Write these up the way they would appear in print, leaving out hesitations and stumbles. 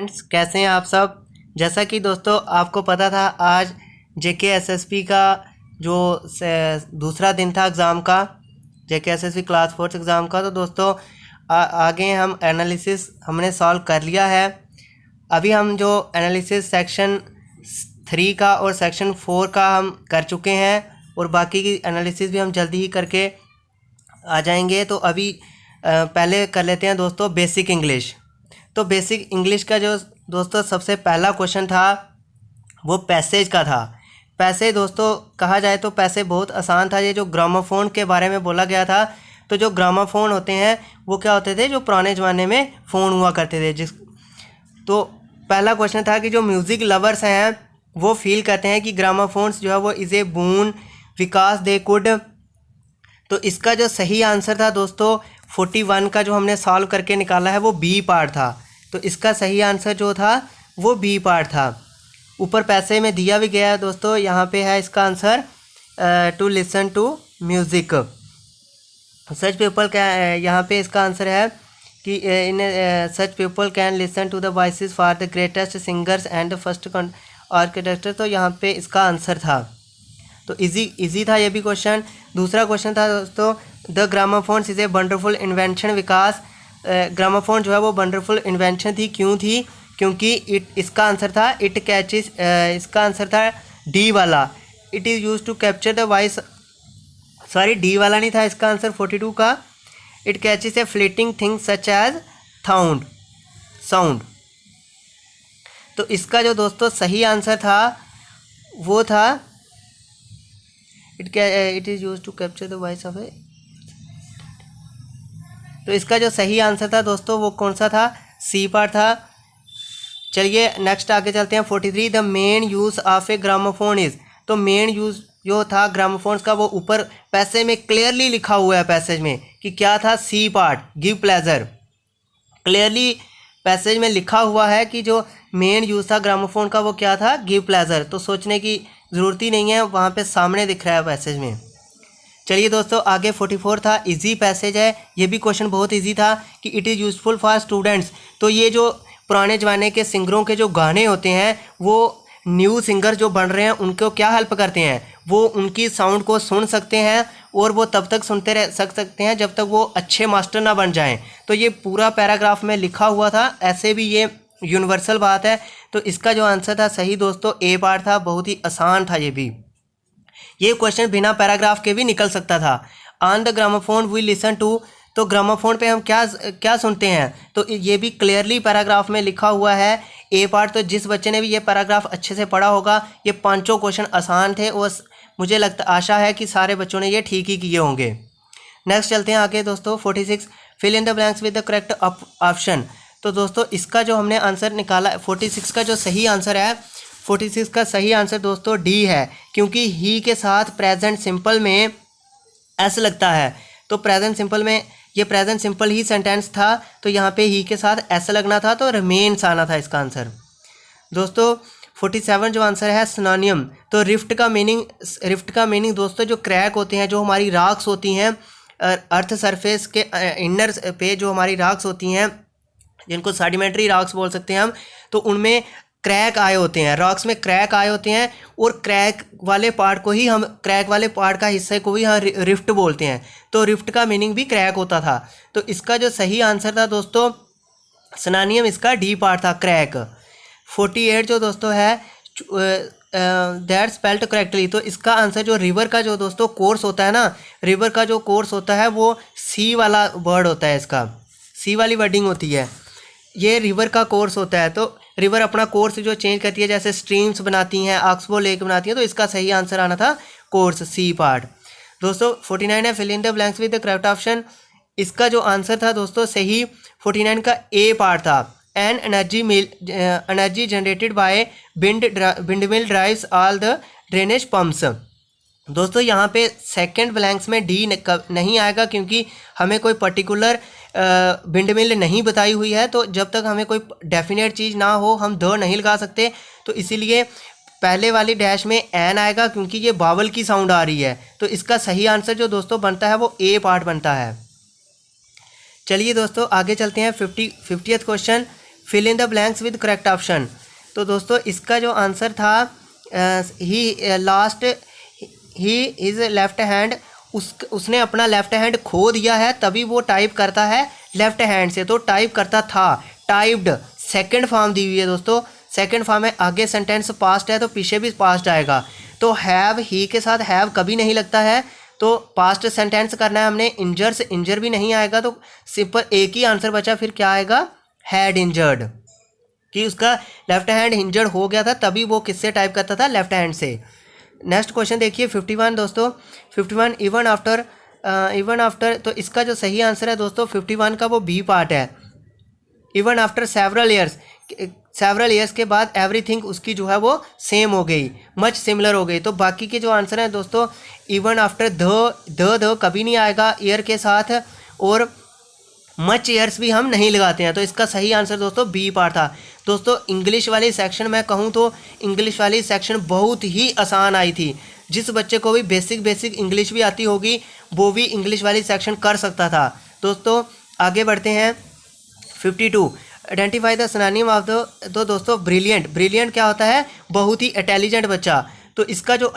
Friends, कैसे हैं आप सब। जैसा कि दोस्तों आपको पता था, आज जेके एसएसपी का जो दूसरा दिन था एग्ज़ाम का, जेके एसएसपी क्लास 4 एग्ज़ाम का। तो दोस्तों आगे हम एनालिसिस हमने सॉल्व कर लिया है। अभी हम जो एनालिसिस सेक्शन 3 का और सेक्शन 4 का हम कर चुके हैं और बाकी की एनालिसिस भी हम जल्दी ही करके आ जाएंगे। तो अभी पहले कर लेते हैं दोस्तों बेसिक इंग्लिश। तो बेसिक इंग्लिश का जो दोस्तों सबसे पहला क्वेश्चन था वो पैसेज का था। पैसेज दोस्तों कहा जाए तो पैसेज बहुत आसान था। ये जो ग्रामोफोन के बारे में बोला गया था, तो जो ग्रामोफोन होते हैं वो क्या होते थे, जो पुराने ज़माने में फ़ोन हुआ करते थे। तो पहला क्वेश्चन था कि जो म्यूज़िक लवर्स हैं वो फील करते हैं कि ग्रामोफोन्स जो है वो is a boon Vikas they could. तो इसका जो सही आंसर था दोस्तों 41 का जो हमने सॉल्व करके निकाला है वो बी पार्ट था। तो इसका सही आंसर जो था वो बी पार्ट था। ऊपर पैसे में दिया भी गया है दोस्तों, यहाँ पे है इसका answer to listen to music. Such people क्या, यहाँ पे इसका आंसर है कि इन such people can listen to the voices for the greatest singers and first architecture. तो यहाँ पे इसका आंसर था। तो इजी था ये भी क्वेश्चन। दूसरा क्वेश्चन था दोस्तों the gramophones is a wonderful invention विकास। ग्रामोफोन जो है वो वंडरफुल इन्वेंशन थी, क्यों थी? क्योंकि इसका आंसर था इट कैचेस, इसका आंसर था डी वाला, it is use to capture the voice. Sorry, D वाला नहीं था इसका आंसर 42 का। It catches a fleeting thing such as sound. तो इसका जो दोस्तों सही आंसर था वो था it is use to capture the voice of a. तो इसका जो सही आंसर था दोस्तों वो कौन सा था? सी पार्ट था। चलिए नेक्स्ट आगे चलते हैं। 43 the main use of A gramophone is. तो मेन यूज़ जो था ग्रामोफोन्स का वो ऊपर पैसेज में क्लियरली लिखा हुआ है पैसेज में कि क्या था? C part, give pleasure. Clearly passage में लिखा हुआ है कि जो मेन यूज़ था ग्रामोफोन का वो क्या था? Give pleasure. तो सोचने की ज़रूरत ही नहीं है, वहाँ पे सामने दिख रहा है पैसेज में। चलिए दोस्तों आगे 44 था, इजी पैसेज है। ये भी क्वेश्चन बहुत इजी था कि it is useful for students. तो ये जो पुराने ज़माने के सिंगरों के जो गाने होते हैं वो न्यू सिंगर जो बन रहे हैं उनको क्या हेल्प करते हैं? वो उनकी साउंड को सुन सकते हैं और वो तब तक सुनते रह सकते हैं जब तक वो अच्छे मास्टर ना बन जाएं। तो ये पूरा पैराग्राफ में लिखा हुआ था। ऐसे भी ये यूनिवर्सल बात है। तो इसका जो आंसर था सही दोस्तों ए पार्ट था। बहुत ही आसान था ये भी। ये क्वेश्चन बिना पैराग्राफ के भी निकल सकता था। On the gramophone we listen to. तो ग्रामोफोन पे हम क्या सुनते हैं? तो ये भी क्लियरली पैराग्राफ में लिखा हुआ है ए पार्ट। तो जिस बच्चे ने भी ये पैराग्राफ अच्छे से पढ़ा होगा, ये पांचों क्वेश्चन आसान थे और मुझे आशा है कि सारे बच्चों ने ये ठीक ही किए होंगे। नेक्स्ट चलते हैं आगे दोस्तों 46 fill in the blanks with the correct option. तो दोस्तों इसका जो हमने आंसर निकाला 46 का जो सही आंसर है, 46 का सही आंसर दोस्तों डी है, क्योंकि ही के साथ प्रेजेंट सिंपल में एस लगता है। तो प्रेजेंट सिंपल में ये प्रेजेंट सिंपल ही सेंटेंस था, तो यहाँ पे ही के साथ एस लगना था, तो रिमेन्स आना था इसका आंसर। दोस्तों 47 जो आंसर है सिनोनियम। तो रिफ्ट का मीनिंग दोस्तों जो क्रैक होते हैं, जो हमारी रॉक्स होती हैं अर्थ सरफेस के इनर पे, जो हमारी रॉक्स होती हैं जिनको सेडिमेंट्री रॉक्स बोल सकते हैं हम, तो उनमें क्रैक आए होते हैं, रॉक्स में क्रैक आए होते हैं और क्रैक वाले पार्ट का हिस्से को ही हम रिफ्ट बोलते हैं। तो रिफ्ट का मीनिंग भी क्रैक होता था। तो इसका जो सही आंसर था दोस्तों सिनोनियम, इसका डी पार्ट था, क्रैक। 48 जो दोस्तों है दैट स्पेल्ड करेक्टली। तो इसका आंसर जो रिवर का जो दोस्तों कोर्स होता है ना, रिवर का जो कोर्स होता है वो सी वाला वर्ड होता है, इसका सी वाली वर्डिंग होती है। ये रिवर का कोर्स होता है। तो रिवर अपना कोर्स जो चेंज करती है, जैसे स्ट्रीम्स बनाती हैं, ऑक्सबो लेक बनाती हैं, तो इसका सही आंसर आना था कोर्स, सी पार्ट। दोस्तों 49 है fill in the blanks with the correct option. इसका जो आंसर था दोस्तों सही 49 का ए पार्ट था। An energy generated by windmill drives all the drainage pumps. दोस्तों यहाँ पे सेकंड ब्लैंक्स में डी नहीं आएगा, क्योंकि हमें कोई पर्टिकुलर विंडमिल नहीं बताई हुई है। तो जब तक हमें कोई डेफिनेट चीज़ ना हो हम द नहीं लगा सकते। तो इसीलिए पहले वाली डैश में एन आएगा, क्योंकि ये बावल की साउंड आ रही है। तो इसका सही आंसर जो दोस्तों बनता है वो ए पार्ट बनता है। चलिए दोस्तों आगे चलते हैं 50th question. Fill in the blanks with correct option. तो दोस्तों इसका जो आंसर था ही इज लेफ्ट हैंड, उसने अपना लेफ्ट हैंड खो दिया है तभी वो टाइप करता है लेफ्ट हैंड से। तो टाइप करता था, टाइप्ड सेकंड फॉर्म दी हुई है दोस्तों, सेकंड फॉर्म है। आगे सेंटेंस पास्ट है तो पीछे भी पास्ट आएगा। तो हैव, ही के साथ हैव कभी नहीं लगता है, तो पास्ट सेंटेंस करना है हमने। इंजर से इंजर भी नहीं आएगा, तो सिंपल एक ही आंसर बचा, फिर क्या आएगा, हैड इंजर्ड, कि उसका लेफ्ट हैंड इंजर्ड हो गया था तभी वो किससे टाइप करता था, लेफ्ट हैंड से। नेक्स्ट क्वेश्चन देखिए 51 दोस्तों, 51 इवन आफ्टर, तो इसका जो सही आंसर है दोस्तों 51 का वो बी पार्ट है। इवन आफ्टर सेवरल ईयर्स के बाद एवरीथिंग उसकी जो है वो सेम हो गई, मच सिमिलर हो गई। तो बाकी के जो आंसर हैं दोस्तों, इवन आफ्टर द कभी नहीं आएगा ईयर के साथ, और मच ईयर्स भी हम नहीं लगाते हैं। तो इसका सही आंसर दोस्तों बी पार्ट था। दोस्तों इंग्लिश वाली सेक्शन मैं कहूँ तो इंग्लिश वाली सेक्शन बहुत ही आसान आई थी। जिस बच्चे को भी बेसिक इंग्लिश भी आती होगी वो भी इंग्लिश वाली सेक्शन कर सकता था। दोस्तों आगे बढ़ते हैं 52, identify the synonym of the. तो दोस्तों ब्रिलियंट क्या होता है, बहुत ही इंटेलिजेंट बच्चा। तो इसका जो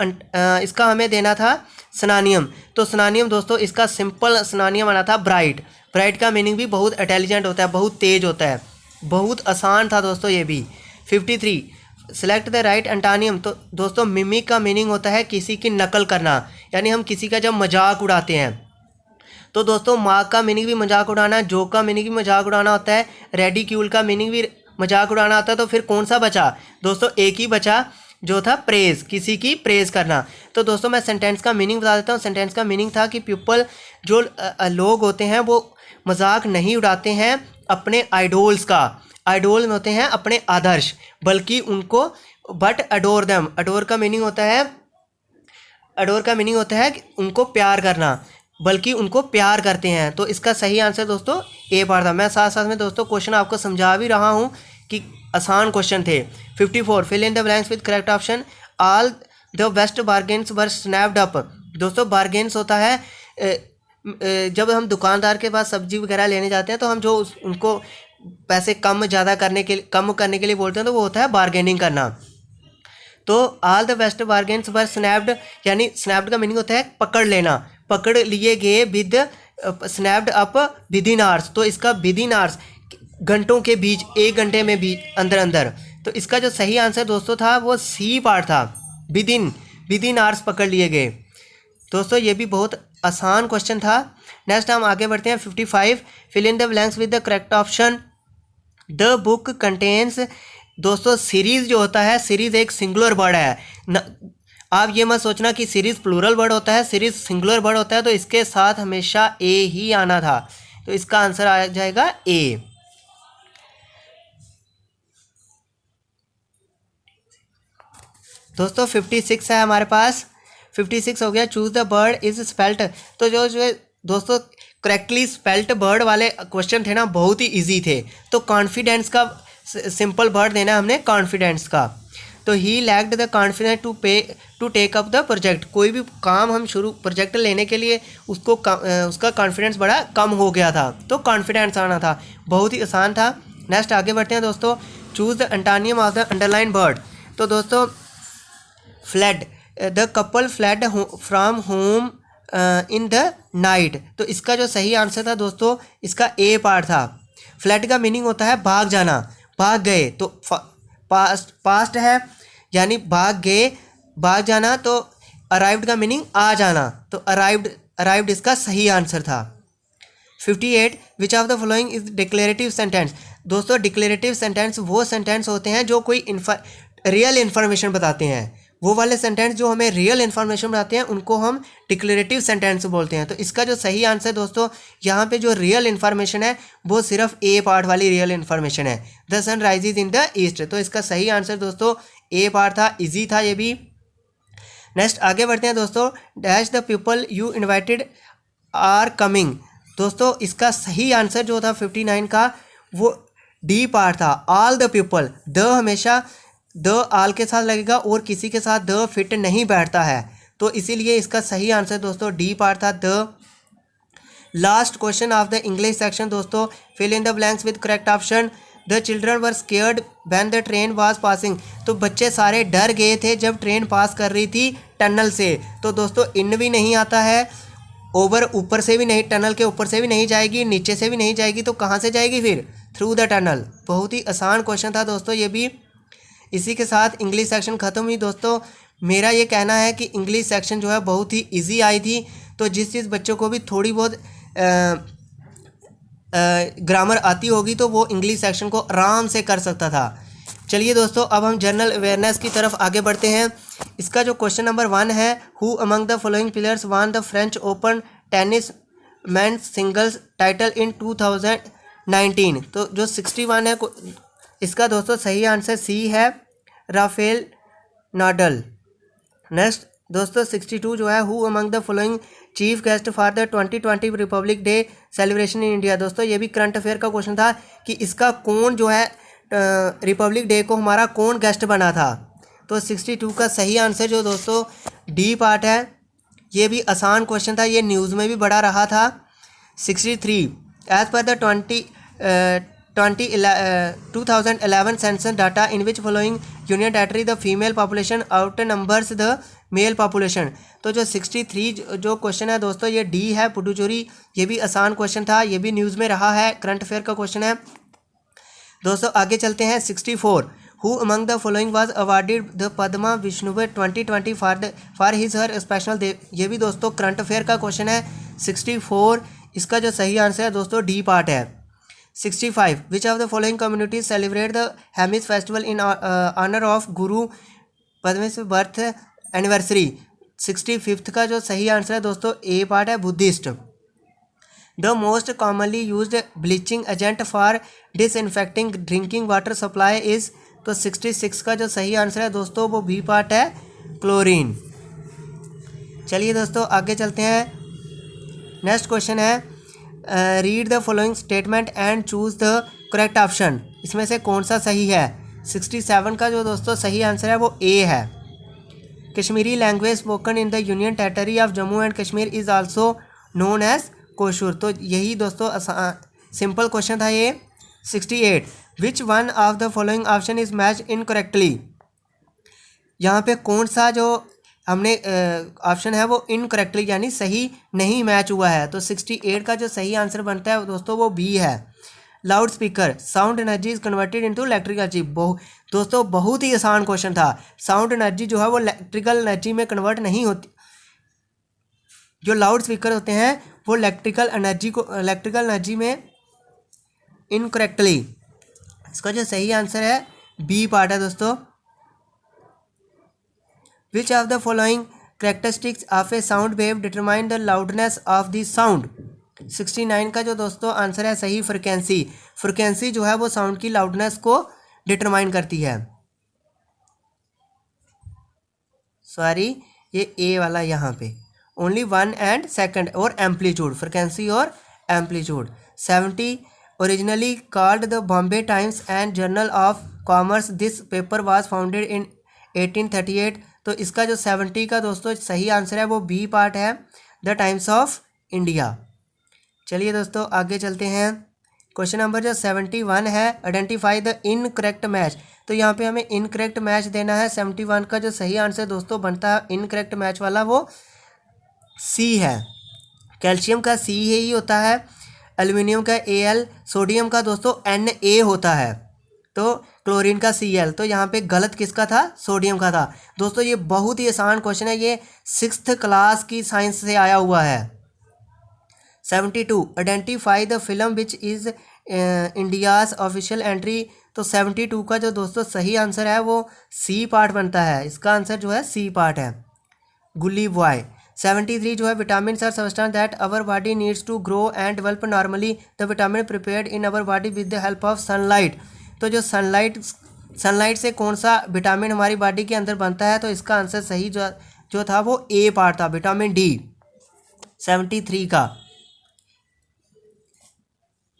इसका हमें देना था सिनोनिम, तो सिनोनिम दोस्तों इसका सिंपल सिनोनिम आना था ब्राइट का मीनिंग भी बहुत इंटेलिजेंट होता है, बहुत तेज होता है, बहुत आसान था दोस्तों ये भी। 53, सेलेक्ट द राइट एंटोनिम। तो दोस्तों मिमिक का मीनिंग होता है किसी की नकल करना, यानी हम किसी का जब मजाक उड़ाते हैं। तो दोस्तों मार्क का मीनिंग भी मजाक उड़ाना, जोक का मीनिंग भी मजाक उड़ाना होता है, रेडिक्यूल का मीनिंग भी मजाक उड़ाना होता है। तो फिर कौन सा बचा दोस्तों, एक ही बचा जो था प्रेज, किसी की प्रेज करना। तो दोस्तों मैं सेंटेंस का मीनिंग बता देता हूँ। सेंटेंस का मीनिंग था कि पीपल, जो लोग होते हैं वो मजाक नहीं उड़ाते हैं अपने आइडोल्स का, आइडोल होते हैं अपने आदर्श, बल्कि उनको बट अडोर देम। अडोर का मीनिंग होता है कि उनको प्यार करना, बल्कि उनको प्यार करते हैं। तो इसका सही आंसर दोस्तों ए पार्ट था। मैं साथ साथ में दोस्तों क्वेश्चन आपको समझा भी रहा हूँ कि आसान क्वेश्चन थे। 54, fill in the blanks with correct option. All the best bargains were snapped up. दोस्तों बार्गेन्स होता है जब हम दुकानदार के पास सब्जी वगैरह लेने जाते हैं तो हम जो उनको पैसे कम करने के लिए बोलते हैं, तो वो होता है बार्गेनिंग करना। तो all the best bargains were snapped, यानी स्नैप्ड का मीनिंग होता है पकड़ लेना, पकड़ लिए गए with snapped up with in hours. तो इसका विद इन आवर्स घंटों के बीच, एक घंटे में भी अंदर। तो इसका जो सही आंसर दोस्तों था वो सी पार्ट था, विद इन आवर्स पकड़ लिए गए। दोस्तों ये भी बहुत आसान क्वेश्चन था। नेक्स्ट हम आगे बढ़ते हैं 55, fill in the blanks with the correct option. The book contains. दोस्तों सीरीज जो होता है, सीरीज एक सिंगुलर वर्ड है। आप ये मत सोचना कि सीरीज प्लूरल वर्ड होता है, सीरीज सिंगुलर वर्ड होता है। तो इसके साथ हमेशा ए ही आना था, तो इसका आंसर आ जाएगा ए। दोस्तों 56 है हमारे पास, 56 हो गया। Choose the bird is spelt. तो जो दोस्तों करेक्टली स्पेल्ट बर्ड वाले क्वेश्चन थे ना, बहुत ही इजी थे। तो कॉन्फिडेंस का सिंपल वर्ड देना हमने, कॉन्फिडेंस का। तो he lacked the confidence to take up the project. कोई भी काम हम प्रोजेक्ट लेने के लिए उसका कॉन्फिडेंस बड़ा कम हो गया था, तो कॉन्फिडेंस आना था। बहुत ही आसान था। नेक्स्ट आगे बढ़ते हैं दोस्तों। Choose the antonym of the underline word. तो दोस्तों flood, the couple flood from home in the night. तो इसका जो सही आंसर था दोस्तों, इसका ए पार्ट था। फ्लड का मीनिंग होता है भाग जाना, भाग गए। तो पास्ट है, यानी भाग गए, भाग जाना। तो अराइव्ड का मीनिंग आ जाना, तो अराइव्ड इसका सही आंसर था। 58, विच of the following is declarative sentence. दोस्तों डिक्लेरेटिव सेंटेंस वो सेंटेंस होते हैं जो कोई रियल इन्फॉर्मेशन बताते हैं। वो वाले सेंटेंस जो हमें रियल इन्फॉर्मेशन बताते हैं उनको हम डिक्लेरेटिव सेंटेंस बोलते हैं। तो इसका जो सही आंसर दोस्तों, यहाँ पे जो रियल इन्फॉर्मेशन है वो सिर्फ ए पार्ट वाली रियल इन्फॉर्मेशन है। The sun rises in the east. तो इसका सही आंसर दोस्तों ए पार्ट था, इजी था ये भी। नेक्स्ट आगे बढ़ते हैं दोस्तों। Dash the people you invited are coming. दोस्तों इसका सही आंसर जो था 59 का वो डी पार्ट था, ऑल द पीपल। द हमेशा द आल के साथ लगेगा और किसी के साथ द फिट नहीं बैठता है, तो इसीलिए इसका सही आंसर दोस्तों डी पार्ट था, the. Last question of the English section दोस्तों, fill in the blanks with correct option. The children were scared when the train was passing. तो बच्चे सारे डर गए थे जब ट्रेन पास कर रही थी टनल से। तो दोस्तों इन भी नहीं आता है, ओवर ऊपर से भी नहीं, टनल के ऊपर से भी नहीं जाएगी, नीचे से भी नहीं जाएगी, तो कहाँ से जाएगी फिर? Through the tunnel. बहुत ही आसान क्वेश्चन था दोस्तों ये भी। इसी के साथ इंग्लिश सेक्शन ख़त्म हुई दोस्तों। मेरा ये कहना है कि इंग्लिश सेक्शन जो है बहुत ही इजी आई थी, तो जिस बच्चों को भी थोड़ी बहुत ग्रामर आती होगी तो वो इंग्लिश सेक्शन को आराम से कर सकता था। चलिए दोस्तों अब हम जनरल अवेयरनेस की तरफ आगे बढ़ते हैं। इसका जो क्वेश्चन नंबर 1 है, who among the following players one the French open tennis men's singles title in 2019। तो जो 61 है इसका दोस्तों सही आंसर सी है, राफेल नाडल। नेक्स्ट दोस्तों 62 जो है, who among the following chief guest for the 2020 Republic day celebration in India. दोस्तों ये भी करंट अफेयर का क्वेश्चन था कि इसका कौन जो है रिपब्लिक डे को हमारा कौन गेस्ट बना था। तो 62 का सही आंसर जो दोस्तों डी पार्ट है। ये भी आसान क्वेश्चन था, ये न्यूज़ में भी बड़ा रहा था। 63 as per the 2011 census data in which following union territory the female population outnumbers the male population. तो जो 63 जो क्वेश्चन है दोस्तों ये डी है, पुडुचेरी। ये भी आसान क्वेश्चन था, ये भी न्यूज़ में रहा है, करंट अफेयर का क्वेश्चन है दोस्तों। आगे चलते हैं 64 who among the following was awarded the Padma विष्णुवे 2020 for his her special day. ये भी दोस्तों करंट अफेयर का क्वेश्चन है 64। इसका जो सही आंसर है दोस्तों डी पार्ट है। 65 which of the following communities celebrate the Hemis festival in honour of Guru Padmeshwar birth anniversary. 65 का जो सही आंसर है दोस्तों ए पार्ट है, Buddhist. The most commonly used bleaching agent for disinfecting drinking water supply is. तो 66 का जो सही आंसर है दोस्तों वो बी पार्ट है, क्लोरीन। चलिए दोस्तों आगे चलते हैं। नेक्स्ट क्वेश्चन है, read the following statement and choose the correct option. इसमें से कौन सा सही है? 67 का जो दोस्तों सही आंसर है वो ए है। Kashmiri language spoken in the union territory of Jammu and Kashmir is also known as Koshur. तो यही दोस्तों सिंपल क्वेश्चन था ये। 68 which one of the following option is match incorrectly. यहाँ पे कौन सा जो हमने ऑप्शन है वो इनकरेक्टली यानी सही नहीं मैच हुआ है। तो 68 का जो सही आंसर बनता है दोस्तों वो बी है। Loud speaker sound energy is converted into electrical energy. दोस्तों बहुत ही आसान क्वेश्चन था। साउंड एनर्जी जो है वो इलेक्ट्रिकल एनर्जी में कन्वर्ट नहीं होती। जो लाउड स्पीकर होते हैं वो इलेक्ट्रिकल एनर्जी में इनकरेक्टली। इसका जो सही आंसर है बी पार्ट है दोस्तों। Which of the following characteristics of A sound wave determine the loudness of the sound. 69 का जो दोस्तों आंसर है सही, फ्रिक्वेंसी। फ्रिक्वेंसी जो है वो साउंड की लाउडनेस को डिटरमाइन करती है। सॉरी ये ए वाला यहाँ पे ओनली 1 एंड 2 और एम्पलीट्यूड, फ्रिक्वेंसी और amplitude. 70 originally called the Bombay times and journal of commerce, this paper was founded in 1838। तो इसका जो 70 का दोस्तों सही आंसर है वो बी पार्ट है, द टाइम्स ऑफ इंडिया। चलिए दोस्तों आगे चलते हैं। क्वेश्चन नंबर जो 71 है, आइडेंटिफाई द इनकरेक्ट मैच। तो यहाँ पे हमें इनकरेक्ट मैच देना है। 71 का जो सही आंसर दोस्तों बनता है इनकरेक्ट मैच वाला वो सी है। कैल्शियम का सी ही होता है, एल्युमिनियम का Al, सोडियम का दोस्तों Na होता है, तो क्लोरीन का Cl। तो यहाँ पे गलत किसका था? सोडियम का था। दोस्तों ये बहुत ही आसान क्वेश्चन है, ये 6th क्लास की साइंस से आया हुआ है। 72 identify the film which is India's official entry. तो 72 का जो दोस्तों सही आंसर है वो सी पार्ट बनता है। इसका आंसर जो है सी पार्ट है, गुली बॉय। 73 जो है vitamin are substance that our body needs to grow and develop normally, the vitamin prepared in our body with the help of sunlight. तो जो सनलाइट से कौन सा विटामिन हमारी बॉडी के अंदर बनता है? तो इसका आंसर सही जो था वो ए पार्ट था, विटामिन डी। 73 का।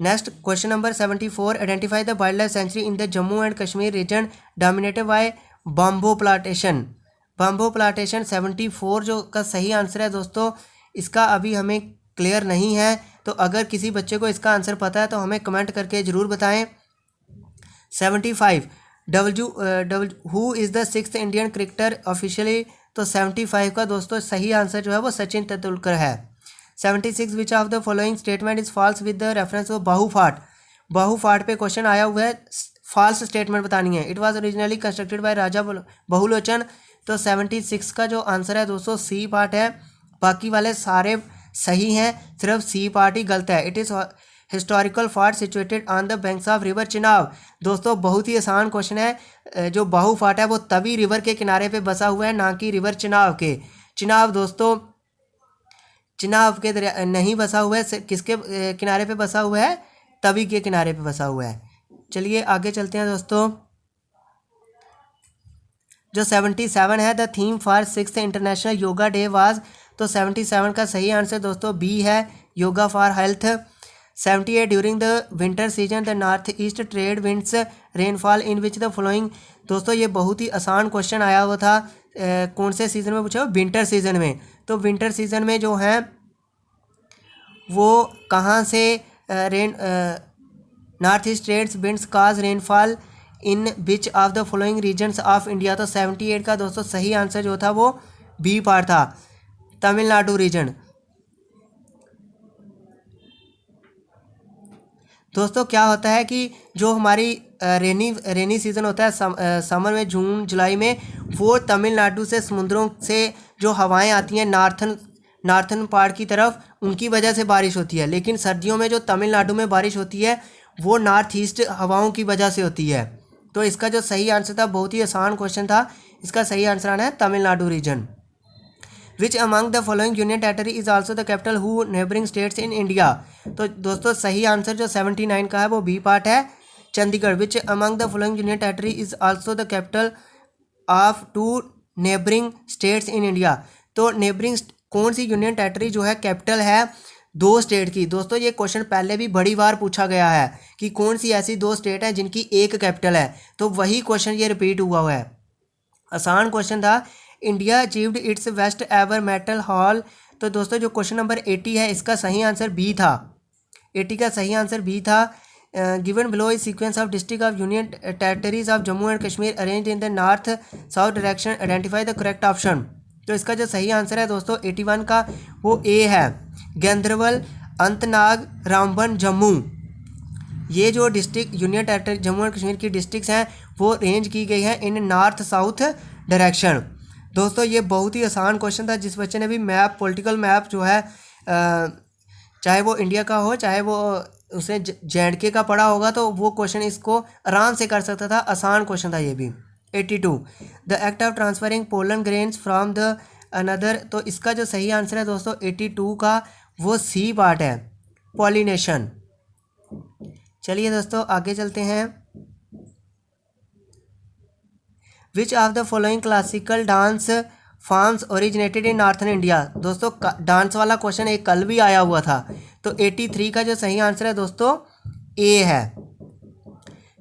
Next question number 74 identify the wildlife sanctuary in the Jammu and Kashmir region dominated by bamboo plantation. Bamboo plantation 74 जो का सही आंसर है दोस्तों। इसका अभी हमें क्लियर नहीं है, तो अगर किसी बच्चे को इसका आंसर पता है तो हमें कमेंट करके ज़रूर बताएं। 75 who is the 6th Indian cricketer officially, तो 75 का दोस्तों सही आंसर जो है वो सचिन तेंदुलकर है। 76 which of the following statement is false with the reference of बाहुफाट। बाहुफाट पे क्वेश्चन आया हुआ है, फॉल्स स्टेटमेंट बतानी है। It was originally constructed by Raja Bahulochan, तो 76 का जो आंसर है दोस्तों सी पार्ट है। बाकी वाले सारे सही हैं, सिर्फ सी पार्ट ही गलत है। It is historical fort situated on the banks of river Chenab. दोस्तों बहुत ही आसान क्वेश्चन है, जो बाहू फाट है वो तभी रिवर के किनारे पे बसा हुआ है, ना कि रिवर चिनाब के। चिनाब दोस्तों चिनाब के दरिया नहीं बसा हुआ है, किसके किनारे पे बसा हुआ है, तभी के किनारे पे बसा हुआ है। चलिए आगे चलते हैं दोस्तों। जो 77 है, the theme for 6th international yoga day was, तो 77 का सही आंसर दोस्तों बी है, yoga for health. 78 during the winter season the north east trade winds rainfall in which the following. दोस्तों ये बहुत ही आसान क्वेश्चन आया हुआ था, कौन से सीज़न में पूछा, विंटर सीजन में। तो विंटर सीजन में जो है वो कहाँ से north east trades winds cause rainfall in which of the following regions of India. तो 78 का दोस्तों सही आंसर जो था वो बी पार्ट था, तमिलनाडु रीजन। दोस्तों क्या होता है कि जो हमारी रेनी सीज़न होता है समर में, जून जुलाई में, वो तमिलनाडु से समुद्रों से जो हवाएं आती हैं नॉर्थन पार्ट की तरफ, उनकी वजह से बारिश होती है। लेकिन सर्दियों में जो तमिलनाडु में बारिश होती है वो नॉर्थ ईस्ट हवाओं की वजह से होती है। तो इसका जो सही आंसर था, बहुत ही आसान क्वेश्चन था, इसका सही आंसर आना है Tamil Nadu region. Which among the following union territory is also the capital who neighbouring states in India. तो दोस्तों सही आंसर जो 79 का है वो बी पार्ट है, चंडीगढ़। विच among the following union territory is also the capital of 2 neighbouring states in India. तो neighbouring कौन सी यूनियन टेरिटरी जो है कैपिटल है 2 स्टेट की। दोस्तों ये क्वेश्चन पहले भी बड़ी बार पूछा गया है कि कौन सी ऐसी 2 स्टेट हैं जिनकी एक कैपिटल है, तो वही क्वेश्चन ये रिपीट हुआ है। आसान क्वेश्चन था। India achieved it's best ever metal hall. तो दोस्तों जो क्वेश्चन नंबर 80 है, इसका सही आंसर बी था, 80 का सही आंसर बी था। Given below is sequence of district of union territories of Jammu and Kashmir arranged in the north south direction, identify the correct option. तो इसका जो सही आंसर है दोस्तों 81 का वो ए है, गंदरबल, अनंतनाग, रामबन, जम्मू। ये जो district union territory Jammu and Kashmir की डिस्ट्रिक्ट्स हैं वो अरेंज की गई हैं इन नॉर्थ साउथ डायरेक्शन। दोस्तों ये बहुत ही आसान क्वेश्चन था। जिस बच्चे ने भी मैप, पॉलिटिकल मैप जो है, चाहे वो इंडिया का हो चाहे वो उसने JNK का पढ़ा होगा, तो वो क्वेश्चन इसको आराम से कर सकता था, आसान क्वेश्चन था ये भी। 82 the act of transferring pollen grains from the another. तो इसका जो सही आंसर है दोस्तों 82 का वो सी पार्ट है, पॉलिनेशन। चलिए दोस्तों आगे चलते हैं। विच of the following classical dance forms originated in northern India. दोस्तों डांस वाला क्वेश्चन एक कल भी आया हुआ था, तो 83 का जो सही आंसर है दोस्तों ए है।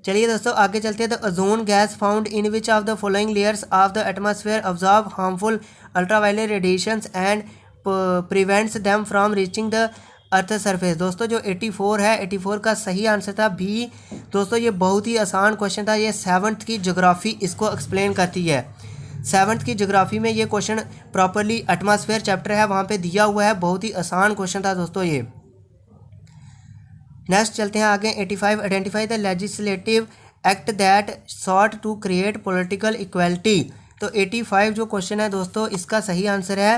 चलिए दोस्तों आगे चलते हैं। The ozone gas found in which of the following layers of the atmosphere absorb harmful ultraviolet radiations and prevents them from reaching the earth surface. दोस्तों जो 84 है, 84 का सही आंसर था बी। दोस्तों ये बहुत ही आसान क्वेश्चन था, ये 7th की ज्योग्राफी इसको एक्सप्लेन करती है। 7th की ज्योग्राफी में ये क्वेश्चन प्रॉपरली एटमॉस्फेयर चैप्टर है वहाँ पे दिया हुआ है, बहुत ही आसान क्वेश्चन था दोस्तों ये। नेक्स्ट चलते हैं आगे। 85 identify the legislative act that sought to create political equality. तो 85 जो क्वेश्चन है दोस्तों इसका सही आंसर है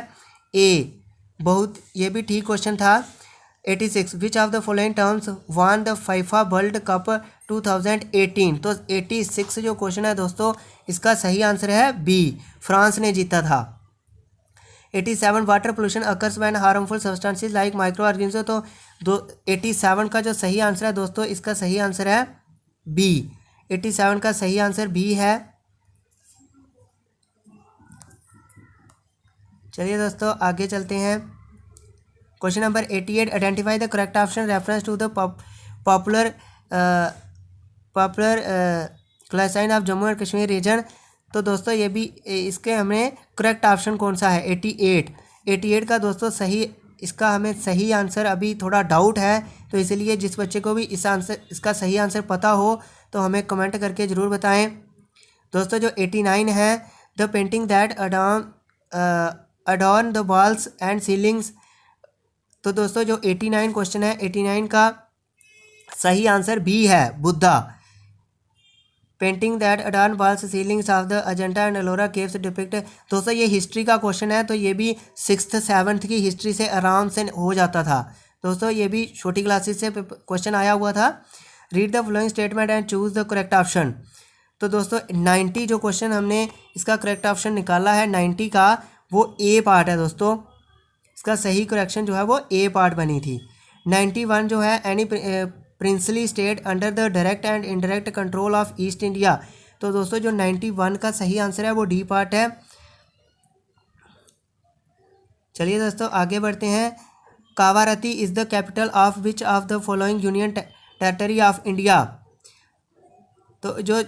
ए, बहुत ये भी ठीक क्वेश्चन था। 86 विच of the following terms one the FIFA world cup 2018। तो 86 जो क्वेश्चन है दोस्तों इसका सही आंसर है बी, फ्रांस ने जीता था। 87 water pollution occurs when harmful substances like micro organism. तो 87 का जो सही आंसर है दोस्तों इसका सही आंसर है बी, 87 का सही आंसर बी है। चलिए दोस्तों आगे चलते हैं। Question number 88 identify the correct option reference to the popular क्लासाइन of Jammu and Kashmir region. तो दोस्तों ये भी इसके हमें करेक्ट ऑप्शन कौन सा है 88 का दोस्तों सही, इसका हमें सही आंसर अभी थोड़ा डाउट है, तो इसलिए जिस बच्चे को भी इसका सही आंसर पता हो तो हमें कमेंट करके ज़रूर बताएं। दोस्तों जो 89 है, the painting that adorn the walls and ceilings. तो दोस्तों जो 89 क्वेश्चन है, 89 का सही आंसर बी है, Buddha. Painting that adorn walls ceilings of the Ajanta and Ellora caves depict. दोस्तों ये हिस्ट्री का क्वेश्चन है, तो ये भी 6th 7th की हिस्ट्री से आराम से हो जाता था। दोस्तों ये भी छोटी क्लासेस से क्वेश्चन आया हुआ था। Read the following statement and choose the correct option. तो दोस्तों 90 जो क्वेश्चन हमने इसका करेक्ट ऑप्शन निकाला है 90 का, वो ए पार्ट है दोस्तों। इसका सही करेक्शन जो है वो ए पार्ट बनी थी। 91 जो है, any princely state under the direct and indirect control of east India. तो दोस्तों जो 91 का सही आंसर है वो डी पार्ट है। चलिए दोस्तों आगे बढ़ते हैं। Kavaratti is the capital of which of the following union territory of India. तो जो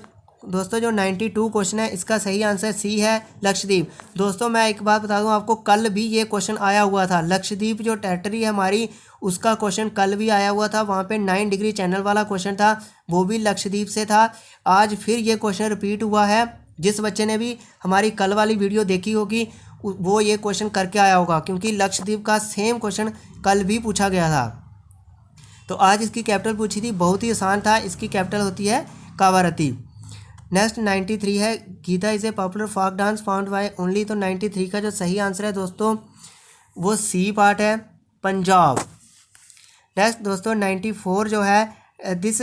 दोस्तों जो 92 क्वेश्चन है, इसका सही आंसर सी है, लक्षद्वीप। दोस्तों मैं एक बात बता दूं आपको, कल भी ये क्वेश्चन आया हुआ था। लक्षद्वीप जो टेरिटरी है हमारी, उसका क्वेश्चन कल भी आया हुआ था। वहाँ पे 9 डिग्री चैनल वाला क्वेश्चन था, वो भी लक्षद्वीप से था। आज फिर ये क्वेश्चन रिपीट हुआ है। जिस बच्चे ने भी हमारी कल वाली वीडियो देखी होगी वो ये क्वेश्चन करके आया होगा, क्योंकि लक्षद्वीप का सेम क्वेश्चन कल भी पूछा गया था। तो आज इसकी कैपिटल पूछी थी, बहुत ही आसान था। इसकी कैपिटल होती है कावारती। नेक्स्ट 93 है, Giddha is a popular folk dance found by only. तो 93 का जो सही आंसर है दोस्तों वो सी पार्ट है, पंजाब। नेक्स्ट दोस्तों 94 जो है, this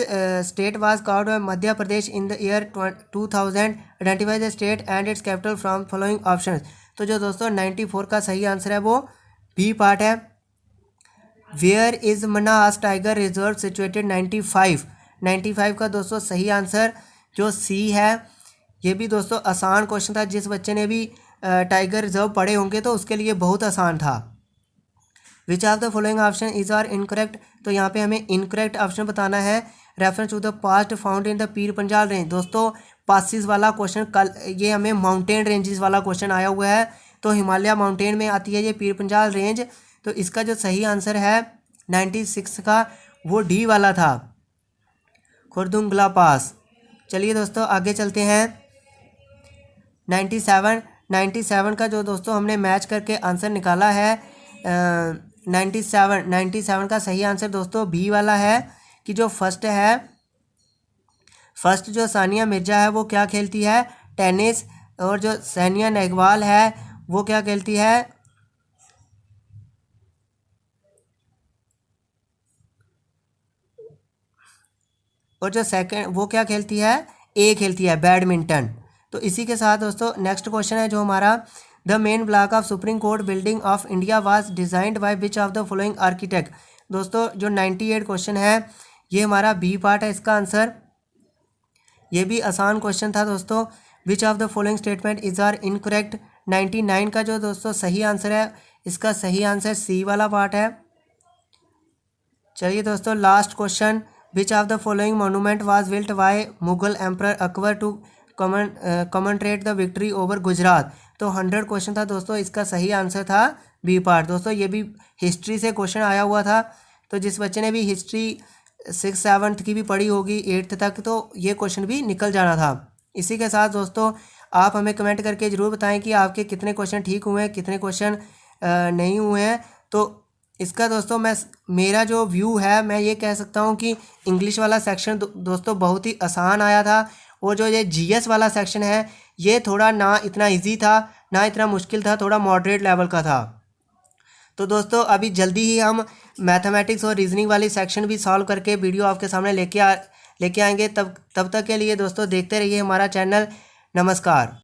state was called Madhya Pradesh in the year 2000, identify the state and its capital from following options. तो जो दोस्तों 94 का सही आंसर है वो बी पार्ट है। Where is Manas tiger reserve situated. 95 का दोस्तों सही आंसर जो सी है। ये भी दोस्तों आसान क्वेश्चन था। जिस बच्चे ने भी टाइगर रिजर्व पढ़े होंगे तो उसके लिए बहुत आसान था। Which of the following option is are incorrect. तो यहाँ पे हमें इनकरेक्ट ऑप्शन बताना है। Reference to the past found in the Pir Panjal range. दोस्तों पासिस वाला क्वेश्चन कल, ये हमें माउंटेन रेंजेस वाला क्वेश्चन आया हुआ है। तो हिमालय माउंटेन में आती है ये पीर पंजाल रेंज। तो इसका जो सही आंसर है 96 का, वो डी वाला था, खुरदुंगला पास। चलिए दोस्तों आगे चलते हैं। 97 का जो दोस्तों हमने मैच करके आंसर निकाला है 97 का सही आंसर दोस्तों बी वाला है, कि जो फर्स्ट जो सानिया मिर्जा है वो क्या खेलती है, टेनिस। और जो सानिया नेहवाल है वो क्या खेलती है, और जो सेकंड वो क्या खेलती है, ए खेलती है, बैडमिंटन। तो इसी के साथ दोस्तों नेक्स्ट क्वेश्चन है जो हमारा, the main block of supreme court building of India was designed by which of the following architect. दोस्तों जो 98 क्वेश्चन है ये हमारा बी पार्ट है इसका आंसर। ये भी आसान क्वेश्चन था दोस्तों। Which of the following statement is are incorrect. 99 का जो दोस्तों सही आंसर है, इसका सही आंसर सी वाला पार्ट है। चलिए दोस्तों last question, which of the following monument was built by Mughal emperor Akbar to commemorate the victory over Gujarat. तो 100 क्वेश्चन था दोस्तों, इसका सही आंसर था बी पार्ट। दोस्तों ये भी हिस्ट्री से क्वेश्चन आया हुआ था। तो जिस बच्चे ने भी हिस्ट्री 6th 7th की भी पढ़ी होगी 8th तक, तो ये क्वेश्चन भी निकल जाना था। इसी के साथ दोस्तों आप हमें कमेंट करके ज़रूर बताएं कि आपके कितने क्वेश्चन ठीक हुए हैं, कितने क्वेश्चन नहीं हुए हैं। तो इसका दोस्तों मेरा जो व्यू है, मैं ये कह सकता हूँ कि इंग्लिश वाला सेक्शन दोस्तों बहुत ही आसान आया था। और जो ये जीएस वाला सेक्शन है ये थोड़ा ना इतना इजी था ना इतना मुश्किल था, थोड़ा मॉडरेट लेवल का था। तो दोस्तों अभी जल्दी ही हम मैथमेटिक्स और रीजनिंग वाली सेक्शन भी सॉल्व करके वीडियो आपके सामने लेके आएंगे। तब तक के लिए दोस्तों देखते रहिए हमारा चैनल। नमस्कार।